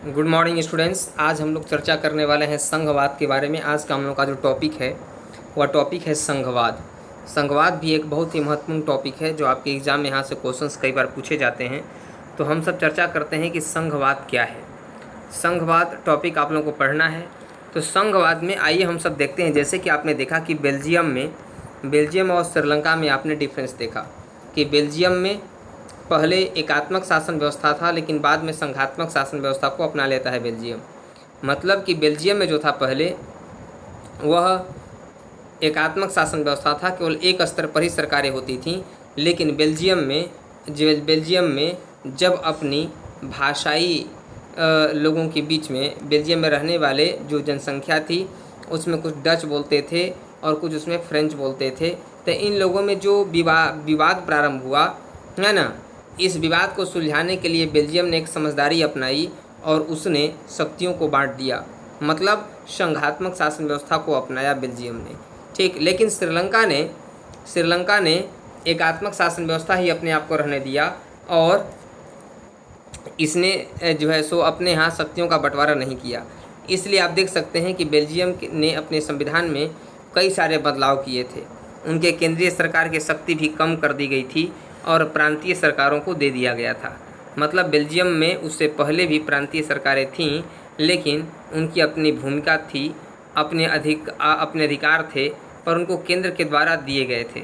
Good morning students. आज हम लोग चर्चा करने वाले हैं संघवाद के बारे में। आज का हम लोग का जो टॉपिक है वह टॉपिक है संघवाद। संघवाद भी एक बहुत ही महत्वपूर्ण टॉपिक है जो आपके एग्ज़ाम में यहाँ से क्वेश्चंस कई बार पूछे जाते हैं। तो हम सब चर्चा करते हैं कि संघवाद क्या है। संघवाद टॉपिक आप लोगों को पढ़ना है। तो संघवाद में आइए हम सब देखते हैं। जैसे कि आपने देखा कि बेल्जियम और श्रीलंका में आपने डिफरेंस देखा कि बेल्जियम में पहले एकात्मक शासन व्यवस्था था, लेकिन बाद में संघात्मक शासन व्यवस्था को अपना लेता है बेल्जियम। मतलब कि बेल्जियम में जो था पहले वह एकात्मक शासन व्यवस्था था, केवल एक स्तर पर ही सरकारें होती थीं। लेकिन बेल्जियम में जब अपनी भाषाई लोगों के बीच में बेल्जियम में रहने वाले जो जनसंख्या थी उसमें कुछ डच बोलते थे और कुछ उसमें फ्रेंच बोलते थे, तो इन लोगों में जो विवाद प्रारंभ हुआ है ना, इस विवाद को सुलझाने के लिए बेल्जियम ने एक समझदारी अपनाई और उसने शक्तियों को बांट दिया। मतलब संघात्मक शासन व्यवस्था को अपनाया बेल्जियम ने, ठीक। लेकिन श्रीलंका ने एकात्मक शासन व्यवस्था ही अपने आप को रहने दिया और इसने जो है सो अपने यहाँ शक्तियों का बंटवारा नहीं किया। इसलिए आप देख सकते हैं कि बेल्जियम ने अपने संविधान में कई सारे बदलाव किए थे। उनके केंद्रीय सरकार की शक्ति भी कम कर दी गई थी और प्रांतीय सरकारों को दे दिया गया था। मतलब बेल्जियम में उससे पहले भी प्रांतीय सरकारें थीं, लेकिन उनकी अपनी भूमिका थी, अपने अधिकार थे, पर उनको केंद्र के द्वारा दिए गए थे।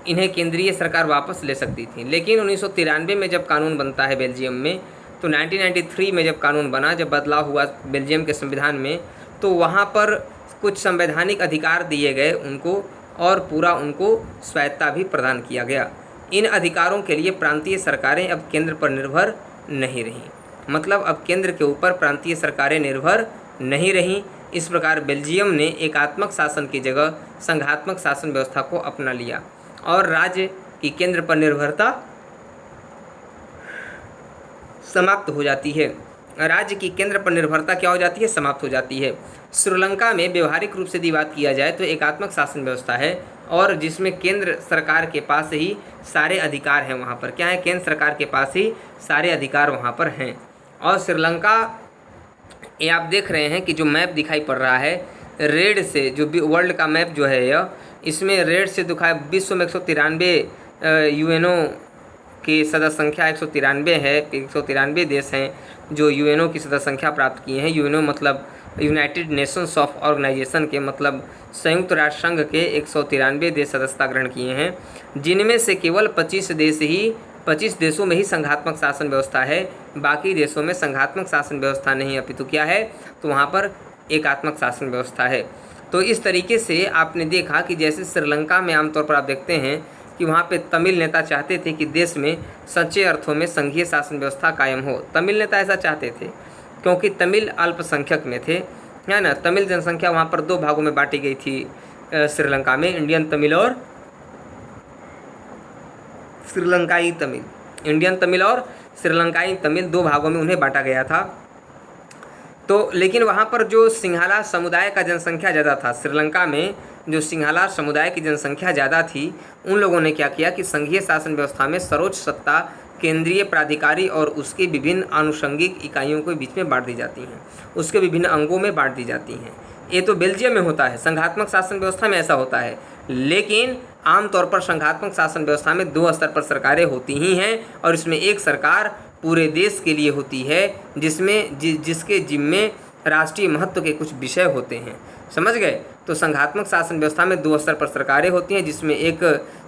इन्हें केंद्रीय सरकार वापस ले सकती थी। लेकिन 1993 में जब कानून बनता है बेल्जियम में, तो 1993 में जब कानून बना, जब बदलाव हुआ बेल्जियम के संविधान में, तो वहाँ पर कुछ संवैधानिक अधिकार दिए गए उनको और पूरा उनको स्वायत्ता भी प्रदान किया गया। इन अधिकारों के लिए प्रांतीय सरकारें अब केंद्र पर निर्भर नहीं रहीं। मतलब अब केंद्र के ऊपर प्रांतीय सरकारें निर्भर नहीं रहीं। इस प्रकार बेल्जियम ने एकात्मक शासन की जगह संघात्मक शासन व्यवस्था को अपना लिया और राज्य की केंद्र पर निर्भरता समाप्त हो जाती है। राज्य की केंद्र पर निर्भरता क्या हो जाती है? समाप्त हो जाती है। श्रीलंका में व्यवहारिक रूप से यदि बात किया जाए तो एकात्मक शासन व्यवस्था है और जिसमें केंद्र सरकार के पास ही सारे अधिकार हैं। वहाँ पर क्या है? केंद्र सरकार के पास ही सारे अधिकार वहाँ पर हैं। और श्रीलंका, ये आप देख रहे हैं कि जो मैप दिखाई पड़ रहा है रेड से, जो वर्ल्ड का मैप जो है यह, इसमें रेड से दिखाया विश्व में 193 यूएनओ की सदस्य संख्या 193 है। 193 देश हैं जो यूएनओ की सदस्य संख्या प्राप्त किए हैं। यूएनओ मतलब यूनाइटेड नेशंस ऑफ ऑर्गेनाइजेशन के, मतलब संयुक्त राष्ट्र संघ के 193 देश सदस्यता ग्रहण किए हैं, जिनमें से केवल 25 देशों में ही संघात्मक शासन व्यवस्था है। बाकी देशों में संघात्मक शासन व्यवस्था नहीं, अपितु क्या है? तो वहाँ पर एकात्मक शासन व्यवस्था है। तो इस तरीके से आपने देखा कि जैसे श्रीलंका में आमतौर पर आप देखते हैं कि वहाँ पे तमिल नेता चाहते थे कि देश में सच्चे अर्थों में संघीय शासन व्यवस्था कायम हो। तमिल नेता ऐसा चाहते थे क्योंकि तमिल अल्पसंख्यक में थे, है ना। तमिल जनसंख्या वहाँ पर दो भागों में बांटी गई थी श्रीलंका में, इंडियन तमिल और श्रीलंकाई तमिल। इंडियन तमिल और श्रीलंकाई तमिल दो भागों में उन्हें बांटा गया था। तो लेकिन वहाँ पर जो सिंहला समुदाय का जनसंख्या ज़्यादा था, श्रीलंका में जो सिंहला समुदाय की जनसंख्या ज़्यादा थी, उन लोगों ने क्या किया कि संघीय शासन व्यवस्था में सर्वोच्च सत्ता केंद्रीय प्राधिकारी और उसके विभिन्न आनुषंगिक इकाइयों के बीच में बांट दी जाती हैं, उसके विभिन्न अंगों में बांट दी जाती हैं। ये तो बेल्जियम में होता है, संघात्मक शासन व्यवस्था में ऐसा होता है। लेकिन आमतौर पर संघात्मक शासन व्यवस्था में दो स्तर पर सरकारें होती ही हैं और इसमें एक सरकार पूरे देश के लिए होती है जिसके जिम्मे राष्ट्रीय महत्व के कुछ विषय होते हैं। समझ गए? तो संघात्मक शासन व्यवस्था में दो स्तर पर सरकारें होती हैं, जिसमें एक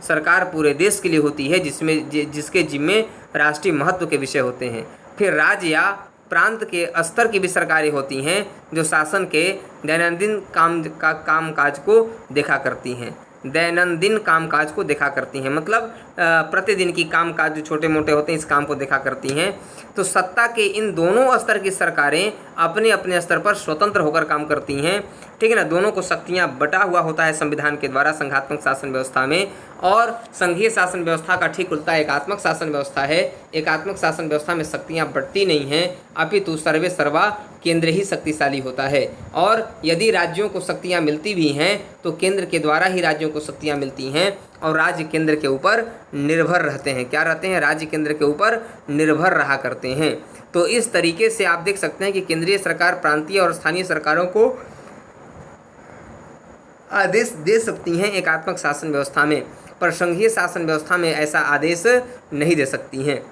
सरकार पूरे देश के लिए होती है जिसके जिम्मे राष्ट्रीय महत्व के विषय होते हैं। फिर राज्य या प्रांत के स्तर की भी सरकारें होती हैं जो शासन के दैनंदिन कामकाज को देखा करती हैं। दैनंदिन कामकाज को देखा करती हैं, मतलब प्रतिदिन की कामकाज जो छोटे मोटे होते हैं इस काम को देखा करती हैं। तो सत्ता के इन दोनों स्तर की सरकारें अपने अपने स्तर पर स्वतंत्र होकर काम करती हैं, ठीक है ना। दोनों को शक्तियां बटा हुआ होता है संविधान के द्वारा संघात्मक शासन व्यवस्था में। और संघीय शासन व्यवस्था का ठीक उल्टा एकात्मक शासन व्यवस्था है। एकात्मक शासन व्यवस्था में शक्तियाँ बढ़ती नहीं हैं, अपितु सर्वे सर्वा केंद्र ही शक्तिशाली होता है। और यदि राज्यों को शक्तियाँ मिलती भी हैं तो केंद्र के द्वारा ही राज्यों को शक्तियाँ मिलती हैं और राज्य केंद्र के ऊपर निर्भर रहते हैं। क्या रहते हैं? राज्य केंद्र के ऊपर निर्भर रहा करते हैं। तो इस तरीके से आप देख सकते हैं कि केंद्रीय सरकार प्रांतीय और स्थानीय सरकारों को आदेश दे सकती हैं एकात्मक शासन व्यवस्था में, पर संघीय शासन व्यवस्था में ऐसा आदेश नहीं दे सकती हैं।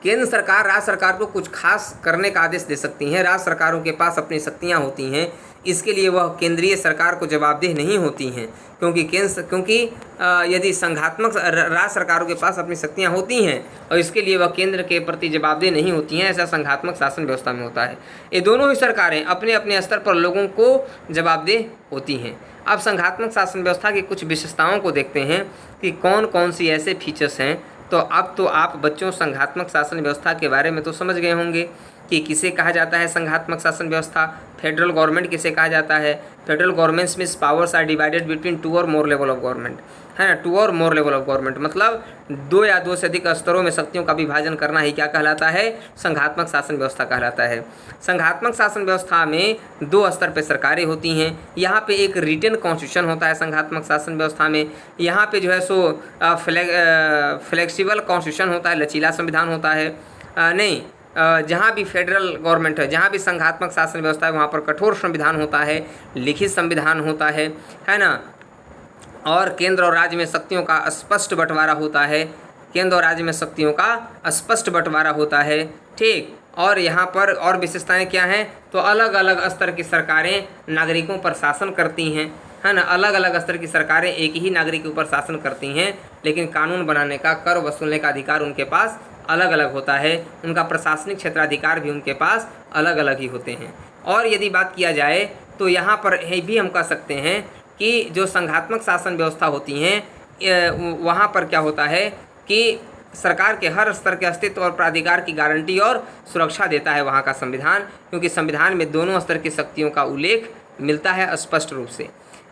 केंद्र सरकार राज्य सरकार को कुछ खास करने का आदेश दे सकती हैं। राज्य सरकारों के पास अपनी शक्तियां होती हैं, इसके लिए वह केंद्रीय सरकार को जवाबदेह नहीं होती हैं, क्योंकि यदि संघात्मक राज्य सरकारों के पास अपनी शक्तियां होती हैं और इसके लिए वह केंद्र के प्रति जवाबदेह नहीं होती हैं, ऐसा संघात्मक शासन व्यवस्था में होता है। ये दोनों ही सरकारें अपने अपने स्तर पर लोगों को जवाबदेह होती हैं। अब संघात्मक शासन व्यवस्था की कुछ विशेषताओं को देखते हैं कि कौन कौन सी ऐसे फीचर्स हैं। तो अब तो आप बच्चों संघात्मक शासन व्यवस्था के बारे में तो समझ गए होंगे कि किसे कहा जाता है संघात्मक शासन व्यवस्था। फेडरल गवर्नमेंट किसे कहा जाता है? Federal governments means powers are divided between 2 और मोर लेवल ऑफ गवर्नमेंट, है ना। 2 और मोर लेवल ऑफ गवर्नमेंट मतलब 2 या 2 से अधिक स्तरों में शक्तियों का विभाजन करना ही क्या कहलाता है? संघात्मक शासन व्यवस्था कहलाता है। संघात्मक शासन व्यवस्था में 2 स्तर पर सरकारें होती हैं। यहाँ पे एक रिटन कॉन्स्टिट्यूशन होता है संघात्मक शासन व्यवस्था में। यहाँ पे जो है सो फ्लेक्सिबल कॉन्स्टिट्यूशन होता है, लचीला संविधान होता है। जहाँ भी फेडरल गवर्नमेंट है, जहाँ भी संघात्मक शासन व्यवस्था है, वहाँ पर कठोर संविधान होता है, लिखित संविधान होता है ना। और केंद्र और राज्य में शक्तियों का स्पष्ट बंटवारा होता है। केंद्र और राज्य में शक्तियों का स्पष्ट बंटवारा होता है, ठीक। और यहाँ पर और विशेषताएं क्या हैं? तो अलग अलग स्तर की सरकारें नागरिकों पर शासन करती हैं, है ना। अलग अलग स्तर की सरकारें एक ही नागरिक के ऊपर शासन करती हैं, लेकिन कानून बनाने का, कर वसूलने का अधिकार उनके पास अलग अलग होता है। उनका प्रशासनिक क्षेत्राधिकार भी उनके पास अलग अलग ही होते हैं। और यदि बात किया जाए तो यहाँ पर भी हम कह सकते हैं कि जो संघात्मक शासन व्यवस्था होती हैं, वहाँ पर क्या होता है कि सरकार के हर स्तर के अस्तित्व और प्राधिकार की गारंटी और सुरक्षा देता है वहाँ का संविधान, क्योंकि संविधान में दोनों स्तर की शक्तियों का उल्लेख मिलता है स्पष्ट रूप से।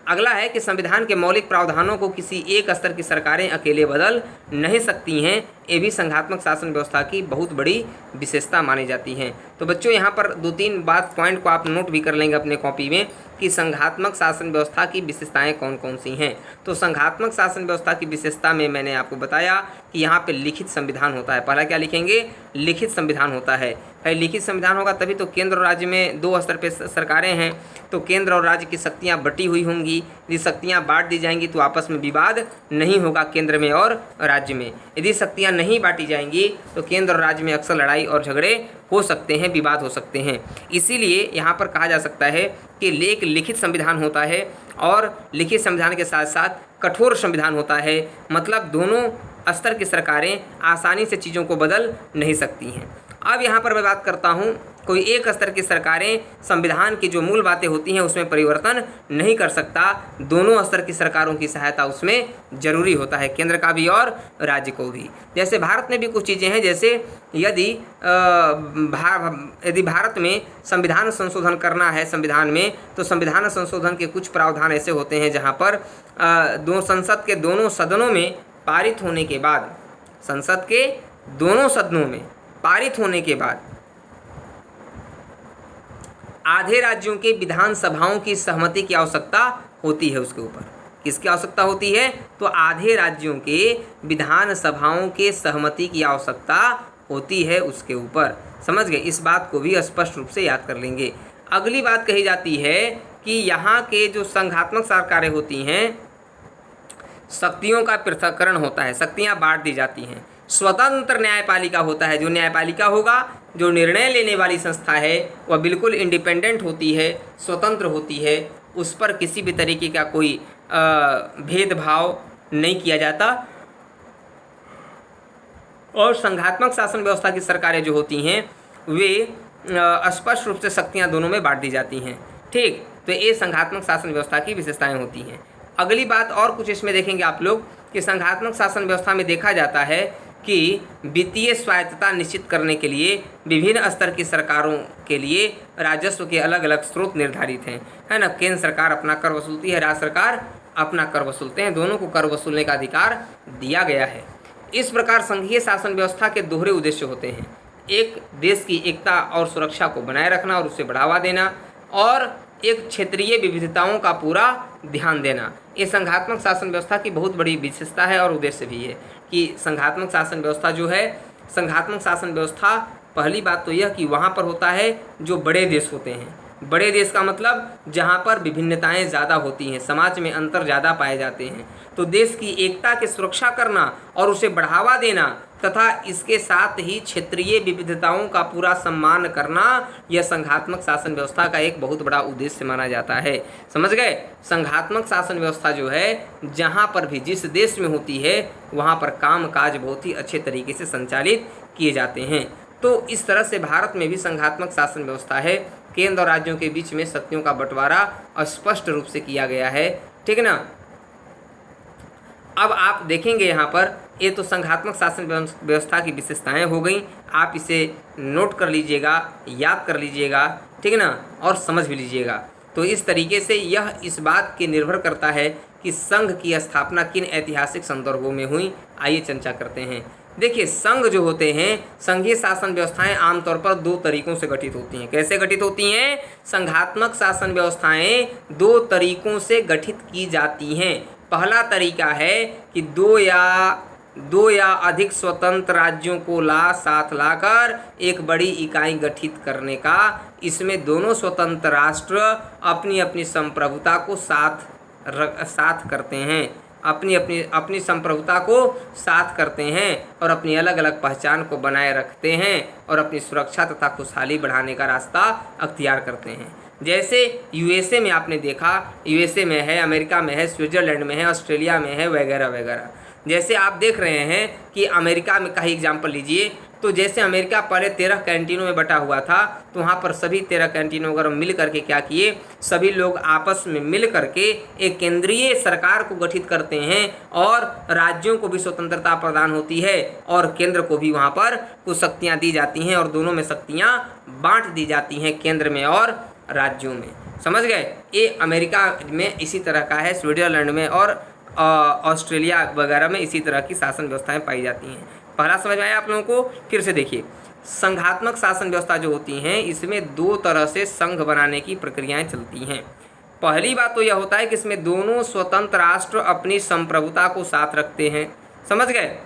अगला है कि संविधान के मौलिक प्रावधानों को किसी एक स्तर की सरकारें अकेले बदल नहीं सकती हैं। ये भी संघात्मक शासन व्यवस्था की बहुत बड़ी विशेषता मानी जाती हैं। तो बच्चों यहाँ पर 2-3 पॉइंट को आप नोट भी कर लेंगे अपने कॉपी में कि संघात्मक शासन व्यवस्था की विशेषताएं कौन कौन सी हैं। तो संघात्मक शासन व्यवस्था की विशेषता में मैंने आपको बताया कि यहाँ पे लिखित संविधान होता है। पहला क्या लिखेंगे? लिखित संविधान होता है। भाई लिखित संविधान होगा तभी तो केंद्र और राज्य में 2 स्तर पे सरकारें हैं, तो केंद्र और राज्य की शक्तियाँ बटी हुई होंगी। यदि शक्तियाँ बांट दी जाएंगी तो आपस में विवाद नहीं होगा केंद्र में और राज्य में। यदि शक्तियाँ नहीं बांटी जाएंगी तो केंद्र और राज्य में अक्सर लड़ाई और झगड़े हो सकते हैं, विवाद हो सकते हैं। इसीलिए यहाँ पर कहा जा सकता है कि एक लिखित संविधान होता है और लिखित संविधान के साथ साथ कठोर संविधान होता है। मतलब दोनों स्तर की सरकारें आसानी से चीज़ों को बदल नहीं सकती हैं। अब यहाँ पर मैं बात करता हूँ, कोई एक स्तर की सरकारें संविधान की जो मूल बातें होती हैं उसमें परिवर्तन नहीं कर सकता। दोनों स्तर की सरकारों की सहायता उसमें जरूरी होता है, केंद्र का भी और राज्य को भी। जैसे भारत में भी कुछ चीज़ें हैं, जैसे यदि भारत में संविधान संशोधन करना है संविधान में, तो संविधान संशोधन के कुछ प्रावधान ऐसे होते हैं जहाँ पर संसद के दोनों सदनों में पारित होने के बाद, संसद के दोनों सदनों में पारित होने के बाद आधे राज्यों के विधानसभाओं की सहमति की आवश्यकता होती है। उसके ऊपर किसकी आवश्यकता होती है? तो आधे राज्यों के विधानसभाओं के सहमति की आवश्यकता होती है उसके ऊपर। समझ गए? इस बात को भी स्पष्ट रूप से याद कर लेंगे। अगली बात कही जाती है कि यहाँ के जो संघात्मक सरकारें होती हैं, शक्तियों का पृथक्करण होता है, शक्तियाँ बांट दी जाती हैं। स्वतंत्र न्यायपालिका होता है। जो न्यायपालिका होगा, जो निर्णय लेने वाली संस्था है, वह बिल्कुल इंडिपेंडेंट होती है, स्वतंत्र होती है। उस पर किसी भी तरीके का कोई भेदभाव नहीं किया जाता। और संघात्मक शासन व्यवस्था की सरकारें जो होती हैं वे स्पष्ट रूप से शक्तियाँ दोनों में बांट दी जाती हैं, ठीक। तो ये संघात्मक शासन व्यवस्था की विशेषताएं होती हैं। अगली बात और कुछ इसमें देखेंगे आप लोग कि संघात्मक शासन व्यवस्था में देखा जाता है कि वित्तीय स्वायत्तता निश्चित करने के लिए विभिन्न स्तर की सरकारों के लिए राजस्व के अलग अलग स्रोत निर्धारित हैं, है ना। केंद्र सरकार अपना कर वसूलती है, राज्य सरकार अपना कर वसूलते हैं, दोनों को कर वसूलने का अधिकार दिया गया है। इस प्रकार संघीय शासन व्यवस्था के दोहरे उद्देश्य होते हैं। एक, देश की एकता और सुरक्षा को बनाए रखना और उसे बढ़ावा देना, और एक क्षेत्रीय विविधताओं का पूरा ध्यान देना। ये संघात्मक शासन व्यवस्था की बहुत बड़ी विशेषता है और उद्देश्य भी है कि संघात्मक शासन व्यवस्था जो है, संघात्मक शासन व्यवस्था, पहली बात तो यह कि वहाँ पर होता है जो बड़े देश होते हैं। बड़े देश का मतलब जहाँ पर विभिन्नताएं ज़्यादा होती हैं, समाज में अंतर ज़्यादा पाए जाते हैं। तो देश की एकता की सुरक्षा करना और उसे बढ़ावा देना तथा इसके साथ ही क्षेत्रीय विविधताओं का पूरा सम्मान करना, यह संघात्मक शासन व्यवस्था का एक बहुत बड़ा उद्देश्य माना जाता है। समझ गए? संघात्मक शासन व्यवस्था जो है, जहाँ पर भी जिस देश में होती है वहाँ पर काम काज बहुत ही अच्छे तरीके से संचालित किए जाते हैं। तो इस तरह से भारत में भी संघात्मक शासन व्यवस्था है। केंद्र और राज्यों के बीच में शक्तियों का बंटवारा स्पष्ट रूप से किया गया है। ठीक है ना? अब आप देखेंगे यहाँ पर, ये तो संघात्मक शासन व्यवस्था की विशेषताएं हो गई। आप इसे नोट कर लीजिएगा, याद कर लीजिएगा, ठीक है ना, और समझ भी लीजिएगा। तो इस तरीके से यह इस बात के निर्भर करता है कि संघ की स्थापना किन ऐतिहासिक संदर्भों में हुई। आइए चर्चा करते हैं। देखिए, संघ जो होते हैं, संघीय शासन व्यवस्थाएं आमतौर पर दो तरीकों से गठित होती हैं। कैसे गठित होती हैं? संघात्मक शासन व्यवस्थाएं दो तरीकों से गठित की जाती हैं। पहला तरीका है कि दो या अधिक स्वतंत्र राज्यों को साथ लाकर एक बड़ी इकाई गठित करने का। इसमें दोनों स्वतंत्र राष्ट्र अपनी अपनी संप्रभुता को साथ करते हैं, अपनी संप्रभुता को साथ करते हैं और अपनी अलग अलग पहचान को बनाए रखते हैं और अपनी सुरक्षा तथा खुशहाली बढ़ाने का रास्ता अख्तियार करते हैं। जैसे यूएसए में आपने देखा, यूएसए में है, अमेरिका में है, स्विट्जरलैंड में है, ऑस्ट्रेलिया में है, वगैरह वगैरह। जैसे आप देख रहे हैं कि अमेरिका में का ही एग्जाम्पल लीजिए, तो जैसे अमेरिका पहले 13 कैंटीनों में बटा हुआ था, तो वहाँ पर सभी 13 कैंटीनों अगर मिल करके क्या किए, सभी लोग आपस में मिल करके एक केंद्रीय सरकार को गठित करते हैं और राज्यों को भी स्वतंत्रता प्रदान होती है और केंद्र को भी वहाँ पर कुछ शक्तियाँ दी जाती हैं और दोनों में शक्तियाँ बांट दी जाती हैं, केंद्र में और राज्यों में। समझ गए? ये अमेरिका में इसी तरह का है, स्विट्जरलैंड में और ऑस्ट्रेलिया वगैरह में इसी तरह की शासन व्यवस्थाएं पाई जाती हैं। पहला समझ में आया आप लोगों को? फिर से देखिए, संघात्मक शासन व्यवस्था जो होती हैं, इसमें दो तरह से संघ बनाने की प्रक्रियाएं चलती हैं। पहली बात तो यह होता है कि इसमें दोनों स्वतंत्र राष्ट्र अपनी संप्रभुता को साथ रखते हैं। समझ गए?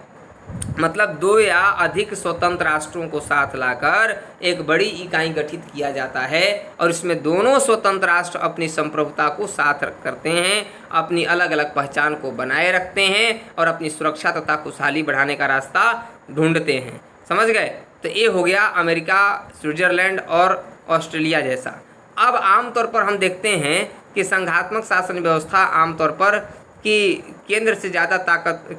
मतलब दो या अधिक स्वतंत्र राष्ट्रों को साथ लाकर एक बड़ी इकाई गठित किया जाता है और इसमें दोनों स्वतंत्र राष्ट्र अपनी संप्रभुता को साथ करते हैं, अपनी अलग अलग पहचान को बनाए रखते हैं और अपनी सुरक्षा तथा खुशहाली बढ़ाने का रास्ता ढूंढते हैं। समझ गए? तो ये हो गया अमेरिका, स्विट्जरलैंड और ऑस्ट्रेलिया जैसा। अब आमतौर पर हम देखते हैं कि संघात्मक शासन व्यवस्था आमतौर पर कि केंद्र से ज़्यादा ताकत,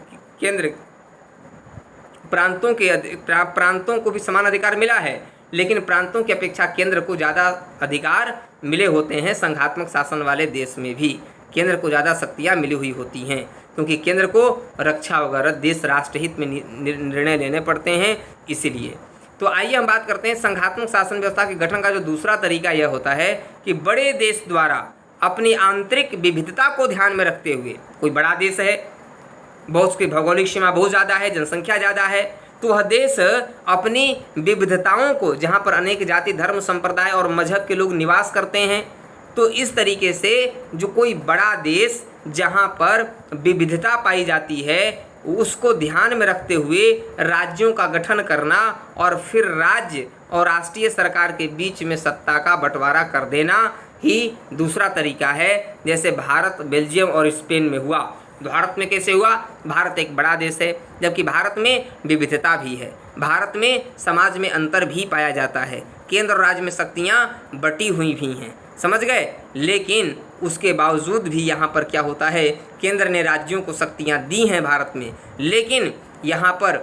प्रांतों को भी समान अधिकार मिला है, लेकिन प्रांतों की अपेक्षा केंद्र को ज़्यादा अधिकार मिले होते हैं। संघात्मक शासन वाले देश में भी केंद्र को ज़्यादा शक्तियाँ मिली हुई होती हैं, क्योंकि केंद्र को रक्षा वगैरह देश राष्ट्रहित में निर्णय लेने पड़ते हैं, इसीलिए। तो आइए हम बात करते हैं संघात्मक शासन व्यवस्था के गठन का जो दूसरा तरीका यह होता है कि बड़े देश द्वारा अपनी आंतरिक विविधता को ध्यान में रखते हुए, कोई बड़ा देश है, बहुत उसकी भौगोलिक सीमा बहुत ज़्यादा है, जनसंख्या ज़्यादा है, तो वह देश अपनी विविधताओं को, जहाँ पर अनेक जाति, धर्म, संप्रदाय और मजहब के लोग निवास करते हैं, तो इस तरीके से जो कोई बड़ा देश जहाँ पर विविधता पाई जाती है, उसको ध्यान में रखते हुए राज्यों का गठन करना और फिर राज्य और राष्ट्रीय सरकार के बीच में सत्ता का बंटवारा कर देना ही दूसरा तरीका है। जैसे भारत, बेल्जियम और स्पेन में हुआ। भारत में कैसे हुआ? भारत एक बड़ा देश है, जबकि भारत में विविधता भी है, भारत में समाज में अंतर भी पाया जाता है, केंद्र और राज्य में शक्तियाँ बटी हुई भी हैं। समझ गए? लेकिन उसके बावजूद भी यहाँ पर क्या होता है, केंद्र ने राज्यों को शक्तियाँ दी हैं भारत में, लेकिन यहाँ पर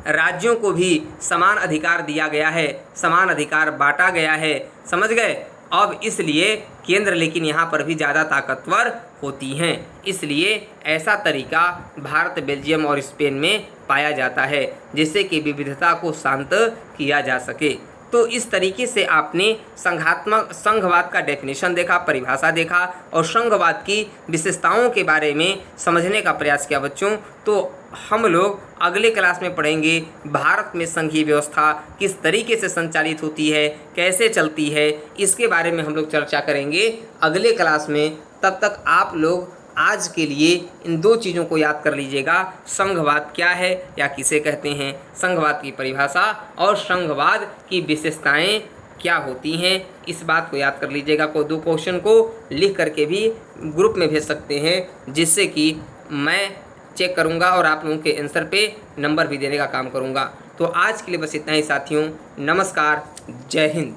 राज्यों को भी समान अधिकार दिया गया है, समान अधिकार बांटा गया है। समझ गए? अब इसलिए केंद्र लेकिन यहाँ पर भी ज़्यादा ताकतवर होती हैं, इसलिए ऐसा तरीका भारत, बेल्जियम और स्पेन में पाया जाता है, जिससे कि विविधता को शांत किया जा सके। तो इस तरीके से आपने संघवाद का डेफिनेशन देखा, परिभाषा देखा और संघवाद की विशेषताओं के बारे में समझने का प्रयास किया बच्चों। तो हम लोग अगले क्लास में पढ़ेंगे भारत में संघीय व्यवस्था किस तरीके से संचालित होती है, कैसे चलती है, इसके बारे में हम लोग चर्चा करेंगे अगले क्लास में। तब तक आप लोग आज के लिए इन दो चीज़ों को याद कर लीजिएगा, संघवाद क्या है या किसे कहते हैं, संघवाद की परिभाषा और संघवाद की विशेषताएं क्या होती हैं, इस बात को याद कर लीजिएगा। कोई दो क्वेश्चन को लिख करके भी ग्रुप में भेज सकते हैं, जिससे कि मैं चेक करूंगा और आप लोगों के आंसर पे नंबर भी देने का काम करूंगा। तो आज के लिए बस इतना ही साथियों, नमस्कार, जय हिंद।